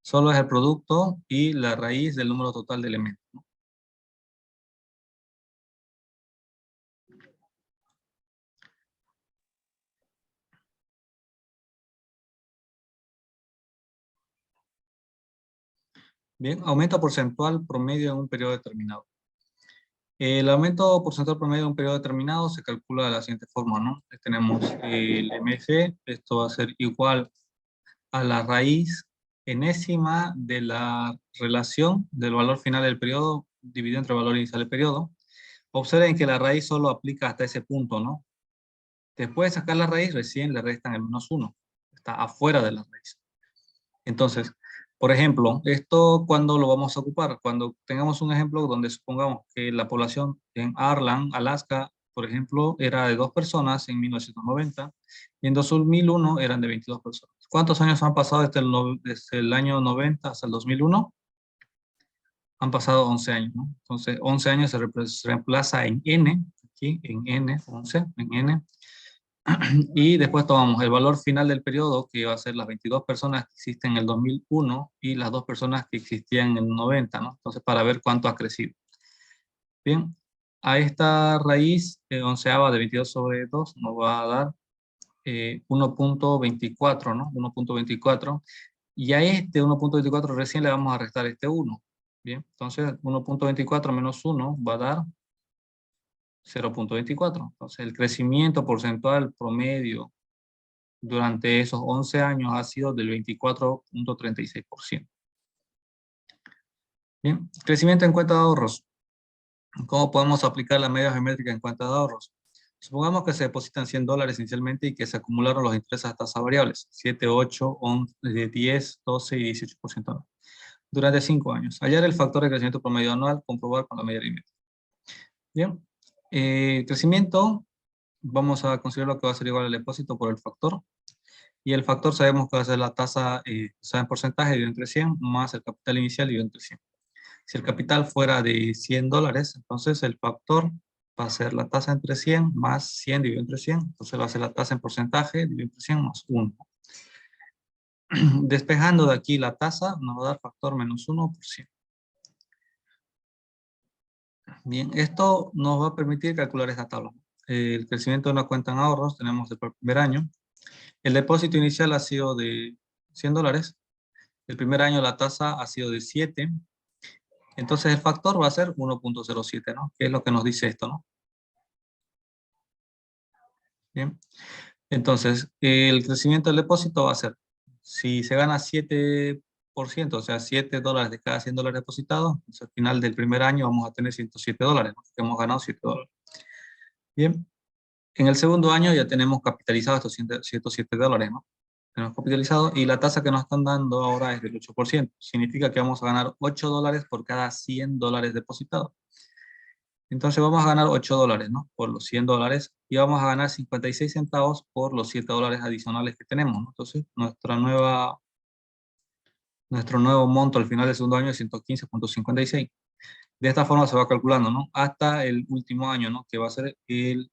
Solo es el producto y la raíz del número total de elementos, ¿no? Bien, aumento porcentual promedio en un periodo determinado. El aumento porcentual promedio en un periodo determinado se calcula de la siguiente forma, ¿no? Tenemos el MG, esto va a ser igual a la raíz enésima de la relación del valor final del periodo dividido entre el valor inicial del periodo. Observen que la raíz solo aplica hasta ese punto, ¿no? Después de sacar la raíz, recién le restan el -1. Está afuera de la raíz. Entonces, por ejemplo, esto ¿cuándo lo vamos a ocupar? Cuando tengamos un ejemplo donde supongamos que la población en Arland, Alaska, por ejemplo, era de 2 personas en 1990 y en 2001 eran de 22 personas. ¿Cuántos años han pasado desde el año 90 hasta el 2001? Han pasado 11 años, ¿no? Entonces, 11 años se reemplaza en N, aquí en N, 11, en N. Y después tomamos el valor final del periodo, que va a ser las 22 personas que existen en el 2001 y las 2 personas que existían en el 90, ¿no? Entonces, para ver cuánto ha crecido. Bien, a esta raíz onceava de 22 sobre 2 nos va a dar 1.24, ¿no? 1.24. Y a este 1.24 recién le vamos a restar este 1. Bien, entonces 1.24 menos 1 va a dar 0.24. Entonces el crecimiento porcentual promedio durante esos 11 años ha sido del 24.36%. Bien, crecimiento en cuenta de ahorros. ¿Cómo podemos aplicar la media geométrica en cuenta de ahorros? Supongamos que se depositan $100 inicialmente y que se acumularon los intereses a tasas variables, 7, 8, 11, 10, 12 y 18%. Durante 5 años. Hallar el factor de crecimiento promedio anual, comprobar con la media aritmética. Bien, crecimiento, vamos a considerar lo que va a ser igual al depósito por el factor. Y el factor sabemos que va a ser la tasa, en porcentaje dividido entre 100, más el capital inicial dividido entre 100. Si el capital fuera de $100, entonces el factor va a ser la tasa entre 100 más 100 dividido entre 100. Entonces va a ser la tasa en porcentaje dividido entre 100 más 1. Despejando de aquí la tasa, nos va a dar factor menos 1%. Bien, esto nos va a permitir calcular esta tabla. El crecimiento de una cuenta en ahorros tenemos el primer año. El depósito inicial ha sido de $100. El primer año la tasa ha sido de 7. Entonces el factor va a ser 1.07, ¿no? Que es lo que nos dice esto, ¿no? Bien. Entonces, el crecimiento del depósito va a ser, si se gana 7%, o sea, $7 de cada $100 depositados, pues al final del primer año vamos a tener $107, ¿no? Que hemos ganado $7. Bien. En el segundo año ya tenemos capitalizado estos $107, ¿no? Tenemos capitalizado y la tasa que nos están dando ahora es del 8%. Significa que vamos a ganar $8 por cada $100 depositados. Entonces vamos a ganar $8, ¿no? Por los $100 y vamos a ganar 56 centavos por los $7 adicionales que tenemos, ¿no? Entonces nuestro nuevo monto al final del segundo año es 115.56. De esta forma se va calculando, ¿no? Hasta el último año, ¿no? Que va a ser el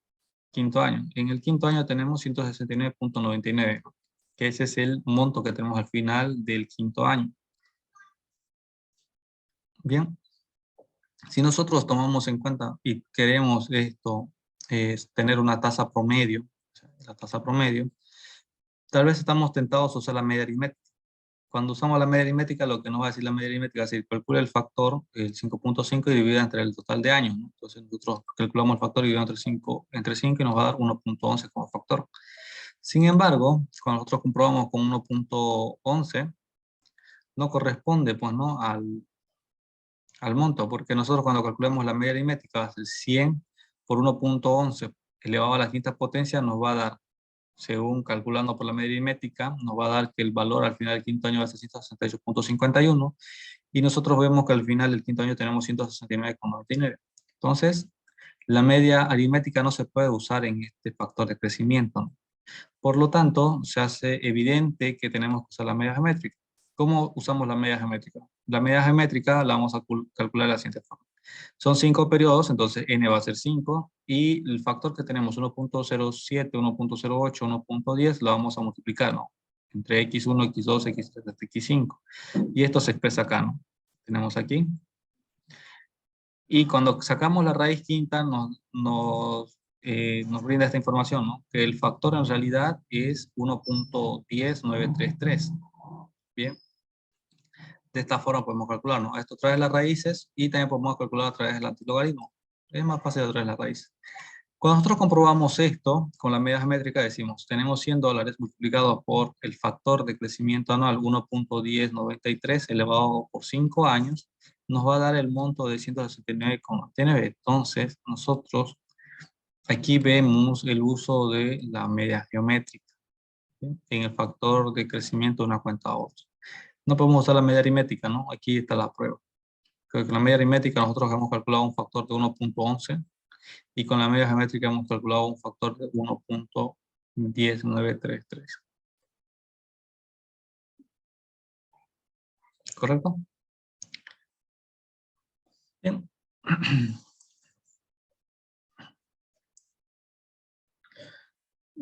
quinto año. En el quinto año tenemos 169.99, ¿no? Que ese es el monto que tenemos al final del quinto año. Bien. Si nosotros tomamos en cuenta y queremos esto, tener una tasa promedio, la tasa promedio, tal vez estamos tentados a usar la media aritmética. Cuando usamos la media aritmética, lo que nos va a decir la media aritmética es que calcula el factor, el 5.5 y divide entre el total de años, ¿no? Entonces nosotros calculamos el factor dividido entre 5 y nos va a dar 1.11 como factor. Sin embargo, cuando nosotros comprobamos con 1.11, no corresponde, pues, ¿no? al monto, porque nosotros cuando calculamos la media aritmética va a ser 100 por 1.11 elevado a la quinta potencia, nos va a dar, según calculando por la media aritmética, nos va a dar que el valor al final del quinto año va a ser 168.51 y nosotros vemos que al final del quinto año tenemos 169.99. Entonces, la media aritmética no se puede usar en este factor de crecimiento. Por lo tanto, se hace evidente que tenemos que usar la media geométrica. ¿Cómo usamos la media geométrica? La media geométrica la vamos a calcular de la siguiente forma. Son 5 periodos, entonces n va a ser 5, y el factor que tenemos 1.07, 1.08, 1.10, lo vamos a multiplicar, ¿no? Entre x1, x2, x3, hasta x5. Y esto se expresa acá, ¿no? Tenemos aquí. Y cuando sacamos la raíz quinta, nos brinda esta información, ¿no? Que el factor en realidad es 1.10933. Bien. De esta forma podemos calcular, ¿no? Esto trae las raíces y también podemos calcular a través del antilogaritmo. Es más fácil a través de las raíces. Cuando nosotros comprobamos esto con la media geométrica, decimos, tenemos $100 multiplicado por el factor de crecimiento anual 1.1093 elevado por 5 años, nos va a dar el monto de 169,9. Entonces, nosotros aquí vemos el uso de la media geométrica, ¿sí? En el factor de crecimiento de una cuenta a otra. No podemos usar la media aritmética, ¿no? Aquí está la prueba. Con la media aritmética nosotros hemos calculado un factor de 1.11 y con la media geométrica hemos calculado un factor de 1.1933. ¿Correcto? Bien.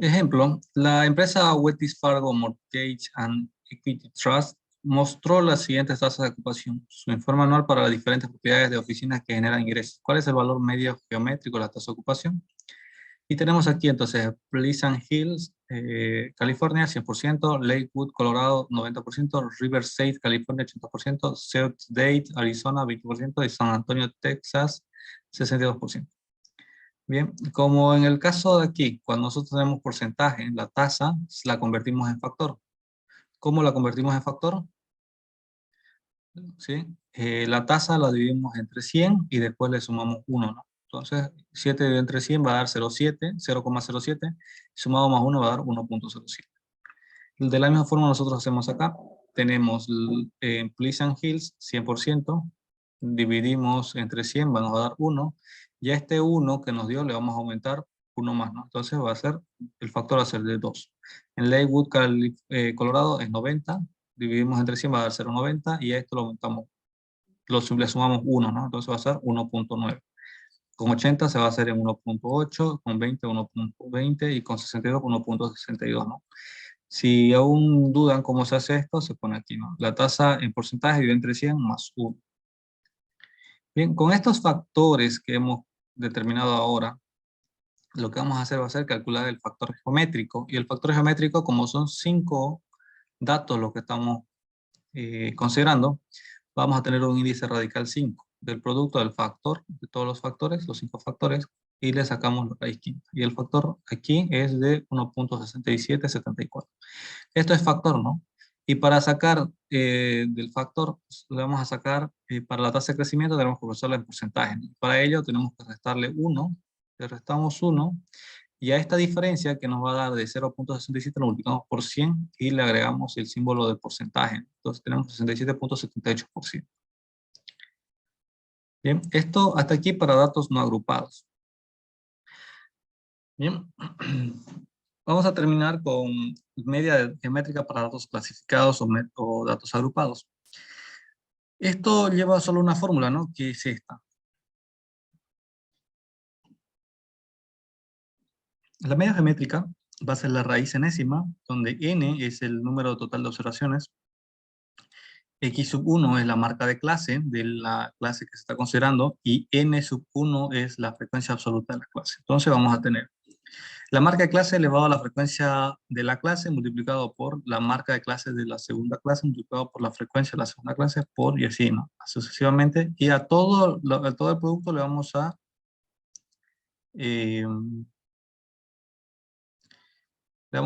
Ejemplo, la empresa Wells Fargo Mortgage and Equity Trust mostró las siguientes tasas de ocupación. Su informe anual para las diferentes propiedades de oficinas que generan ingresos. ¿Cuál es el valor medio geométrico de la tasa de ocupación? Y tenemos aquí entonces Pleasant Hills, California, 100%, Lakewood, Colorado, 90%, Riverside, California, 80%, South Dade, Arizona, 20% y San Antonio, Texas, 62%. Bien, como en el caso de aquí, cuando nosotros tenemos porcentaje, la tasa la convertimos en factor. ¿Cómo la convertimos en factor? ¿Sí? La tasa la dividimos entre 100 y después le sumamos 1, ¿no? Entonces, 7 dividido entre 100 va a dar 0,07, sumado más 1 va a dar 1.07. De la misma forma nosotros hacemos acá, tenemos en Pleasant Hills 100%, dividimos entre 100, va a dar 1, y a este 1 que nos dio le vamos a aumentar 1 más, ¿no? Entonces va a ser, el factor va a ser de 2. En Lakewood, Colorado es 90, dividimos entre 100 va a dar 0,90 y a esto lo aumentamos, le sumamos 1, ¿no? Entonces va a ser 1.9. Con 80 se va a hacer en 1.8, con 20 1.20 y con 62 1.62, ¿no? Si aún dudan cómo se hace esto, se pone aquí, ¿no? La tasa en porcentaje dividida entre 100 más 1. Bien, con estos factores que hemos determinado ahora, lo que vamos a hacer va a ser calcular el factor geométrico. Y el factor geométrico, como son 5 datos los que estamos considerando, vamos a tener un índice radical 5 del producto del factor, de todos los factores, los 5 factores, y le sacamos la raíz quinta. Y el factor aquí es de 1.6774. Esto es factor, ¿no? Y para sacar del factor, pues, le vamos a sacar, para la tasa de crecimiento tenemos que usarla en porcentaje, ¿no? Para ello tenemos que restarle 1, le restamos 1, y a esta diferencia que nos va a dar de 0.67 lo multiplicamos por 100 y le agregamos el símbolo de porcentaje. Entonces tenemos 67.78%. Bien, esto hasta aquí para datos no agrupados. Bien, vamos a terminar con media geométrica para datos clasificados o datos agrupados. Esto lleva solo una fórmula, ¿no? Que es esta. La media geométrica va a ser la raíz enésima, donde n es el número total de observaciones, x sub 1 es la marca de clase la clase que se está considerando, y n sub 1 es la frecuencia absoluta de la clase. Entonces vamos a tener la marca de clase elevado a la frecuencia de la clase multiplicado por la marca de clase de la segunda clase multiplicado por la frecuencia de la segunda clase por y así, ¿no? Sucesivamente. Y a todo el producto le vamos a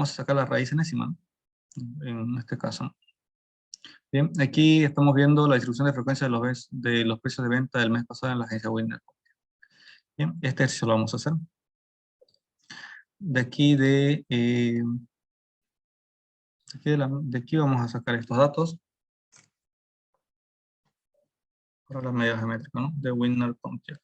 sacar la raíz enésima, ¿no? En este caso. Bien, aquí estamos viendo la distribución de frecuencia de los precios de venta del mes pasado en la agencia Winner. Bien, este ejercicio lo vamos a hacer. De aquí de aquí vamos a sacar estos datos para la medida geométrica, ¿no? De Winner Pontiac.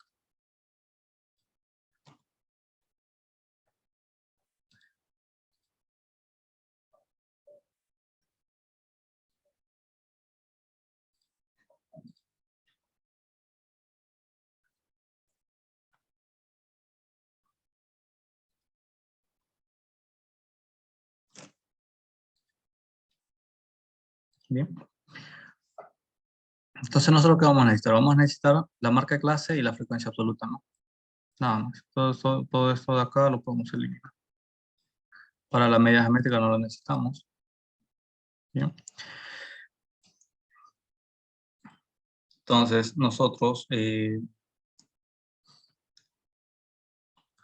Bien. Entonces nosotros ¿qué vamos a necesitar? Vamos a necesitar la marca de clase y la frecuencia absoluta, ¿no? Nada más. Todo esto de acá lo podemos eliminar. Para la medida geométrica no lo necesitamos. Bien. Entonces, nosotros,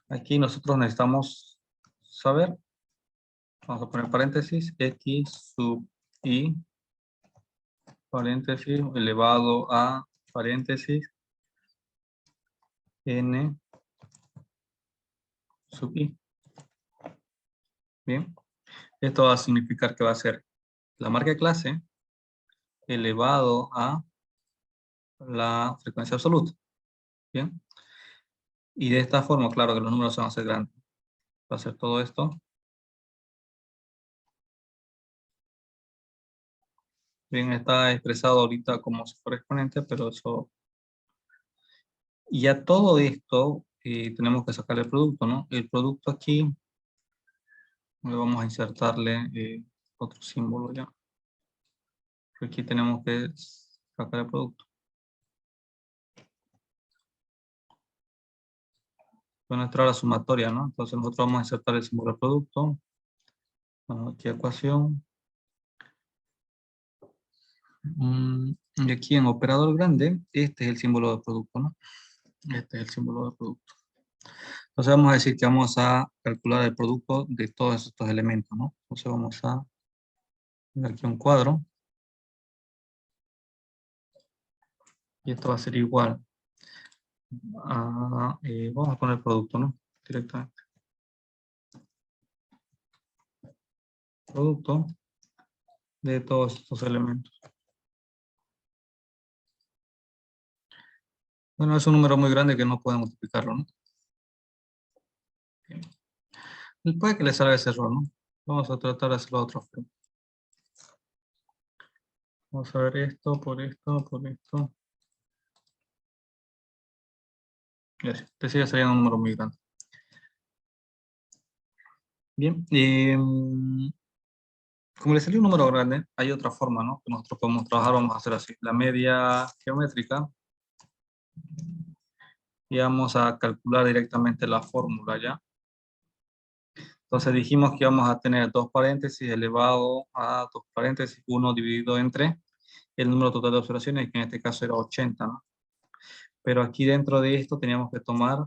aquí nosotros necesitamos saber, vamos a poner paréntesis, x sub i, paréntesis, elevado a, paréntesis, n sub i. Bien, esto va a significar que va a ser la marca de clase elevado a la frecuencia absoluta. Bien, y de esta forma, claro que los números van a ser grandes. Va a ser todo esto. Bien, está expresado ahorita como si fuera exponente, pero eso... Y ya todo esto tenemos que sacar el producto, ¿no? El producto aquí, le vamos a insertarle otro símbolo ya. Aquí tenemos que sacar el producto. Va a entrar a la sumatoria, ¿no? Entonces nosotros vamos a insertar el símbolo de producto. Vamos aquí a ecuación. Y aquí en operador grande, este es el símbolo de producto, ¿no? Este es el símbolo de producto. Entonces vamos a decir que vamos a calcular el producto de todos estos elementos, ¿no? Entonces vamos a poner aquí un cuadro. Y esto va a ser igual a, vamos a poner producto, ¿no? Directamente. Producto de todos estos elementos. Bueno, es un número muy grande que no pueden multiplicarlo, ¿no? Bien. Y puede que le salga ese error, ¿no? Vamos a tratar de hacerlo de otra forma. Vamos a ver esto, por esto, por esto. Y así. Este sigue saliendo un número muy grande. Bien. Como le salió un número grande, hay otra forma, ¿no? Que nosotros podemos trabajar, vamos a hacer así. La media geométrica. Y vamos a calcular directamente la fórmula, ¿ya? Entonces dijimos que íbamos a tener 2 paréntesis elevado a 2 paréntesis, 1 dividido entre el número total de observaciones, que en este caso era 80, ¿no? Pero aquí dentro de esto teníamos que tomar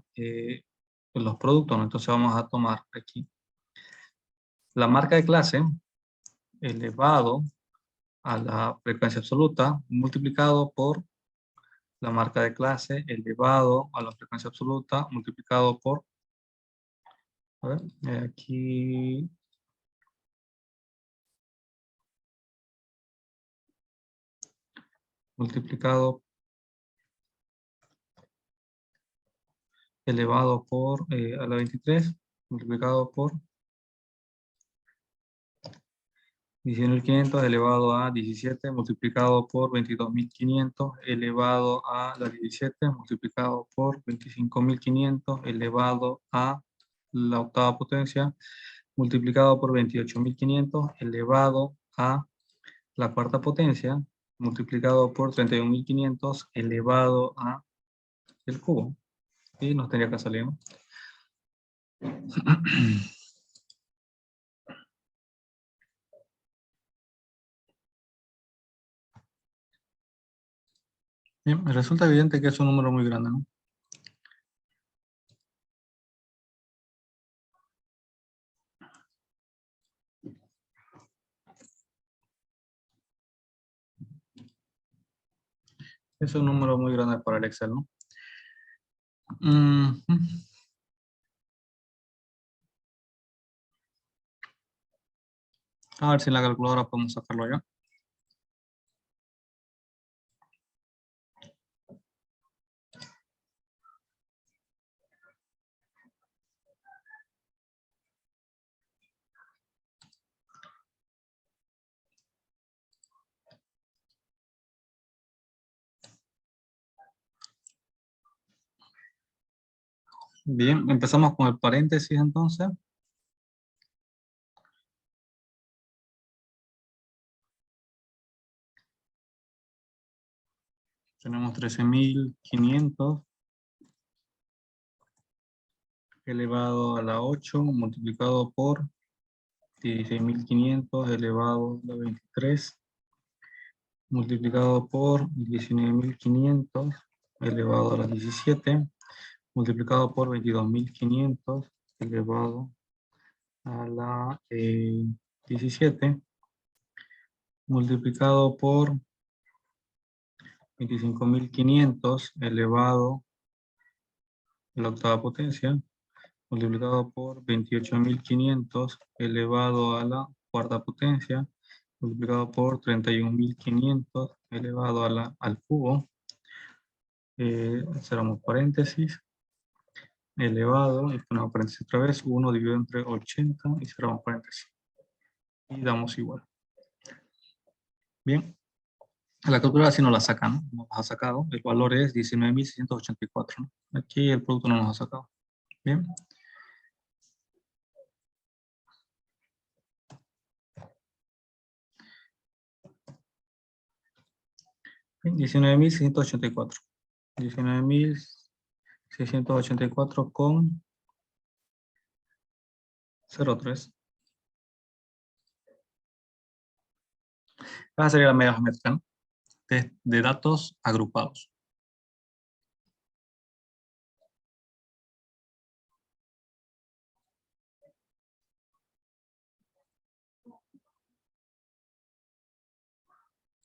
los productos, ¿no? Entonces vamos a tomar aquí la marca de clase elevado a la frecuencia absoluta multiplicado por la marca de clase elevado a la frecuencia absoluta multiplicado por, a ver, aquí, multiplicado elevado por a la 23 multiplicado por 19.500 elevado a 17 multiplicado por 22.500 elevado a la 17 multiplicado por 25.500 elevado a la octava potencia multiplicado por 28.500 elevado a la cuarta potencia multiplicado por 31.500 elevado a el cubo. Y nos tendría que salir, ¿no? Bien, me resulta evidente que es un número muy grande, ¿no? Es un número muy grande para el Excel, ¿no? A ver si en la calculadora podemos sacarlo ya. Bien, empezamos con el paréntesis entonces. Tenemos 13.500 elevado a la 8 multiplicado por 16.500 elevado a la 23 multiplicado por 19.500 elevado a la 17, multiplicado por 22.500 elevado a la 17, multiplicado por 25.500 elevado a la octava potencia, multiplicado por 28.500 elevado a la cuarta potencia, multiplicado por 31.500 elevado a al cubo, cerramos paréntesis, elevado, y ponemos paréntesis otra vez, 1 dividido entre 80 y cerramos paréntesis. Y damos igual. Bien. La calculadora sí nos la saca, ¿no? Nos ha sacado. El valor es 19.684, ¿no? Aquí el producto no nos ha sacado. Bien. Bien, 19.684. 19.684 con 0,3. Esa sería la media geométrica, ¿no? De datos agrupados.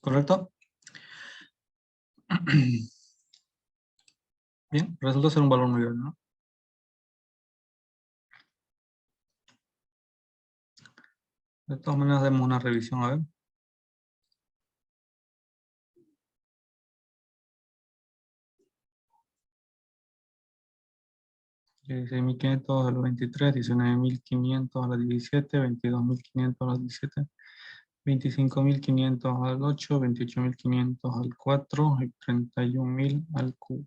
¿Correcto? Bien, resulta ser un valor muy grande, ¿no? De todas maneras, demos una revisión, a ver. $16.500 a la 23, $19.500 a la 17, $22.500 a la 17, $25.500 al 8, $28.500 al 4 y $31.000 al cubo.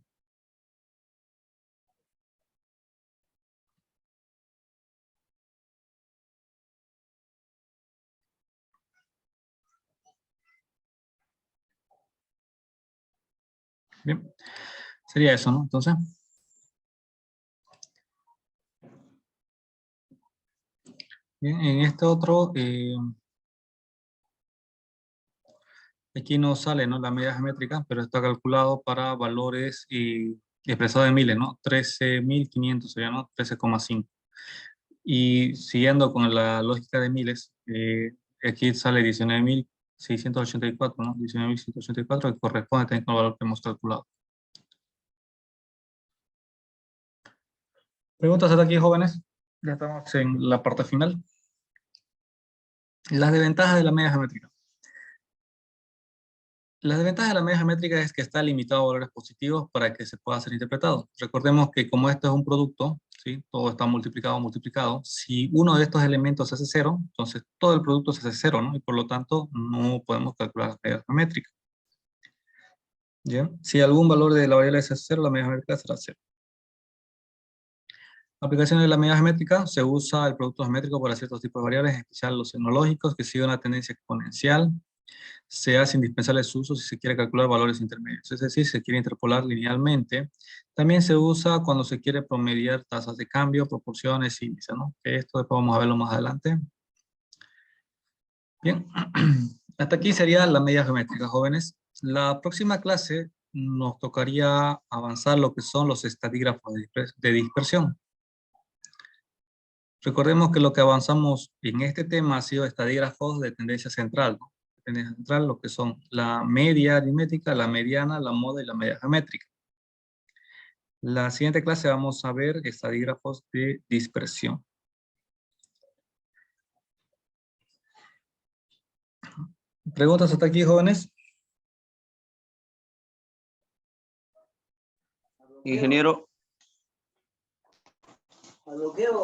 Bien, sería eso, ¿no? Entonces, bien, en este otro, aquí no sale, ¿no? La media geométrica, pero está calculado para valores expresados en miles, ¿no? 13.500 sería, ¿no? 13,5. Y siguiendo con la lógica de miles, aquí sale 19.684, ¿no? 19.684 que corresponde también con el valor que hemos calculado. ¿Preguntas hasta aquí, jóvenes? Ya estamos en la parte final. Las desventajas de la media geométrica. Las desventajas de la media geométrica es que está limitado a valores positivos para que se pueda ser interpretado. Recordemos que como esto es un producto, ¿sí? Todo está multiplicado. Si uno de estos elementos se hace cero, entonces todo el producto se hace cero, ¿no? Y por lo tanto no podemos calcular la media geométrica. ¿Bien? Si algún valor de la variable es cero, la media geométrica será cero. Aplicaciones de la media geométrica: se usa el producto geométrico para ciertos tipos de variables, en especial los tecnológicos que siguen una tendencia exponencial. Se hace indispensable su uso si se quiere calcular valores intermedios, es decir, se quiere interpolar linealmente. También se usa cuando se quiere promediar tasas de cambio, proporciones, índices, ¿no? Que esto después vamos a verlo más adelante. Bien, hasta aquí sería la media geométrica, jóvenes. La próxima clase nos tocaría avanzar lo que son los estadígrafos de dispersión. Recordemos que lo que avanzamos en este tema ha sido estadígrafos de tendencia central, ¿no? Tendencia central, lo que son la media aritmética, la mediana, la moda y la media geométrica. La siguiente clase vamos a ver estadígrafos de dispersión. ¿Preguntas hasta aquí, jóvenes? Ingeniero.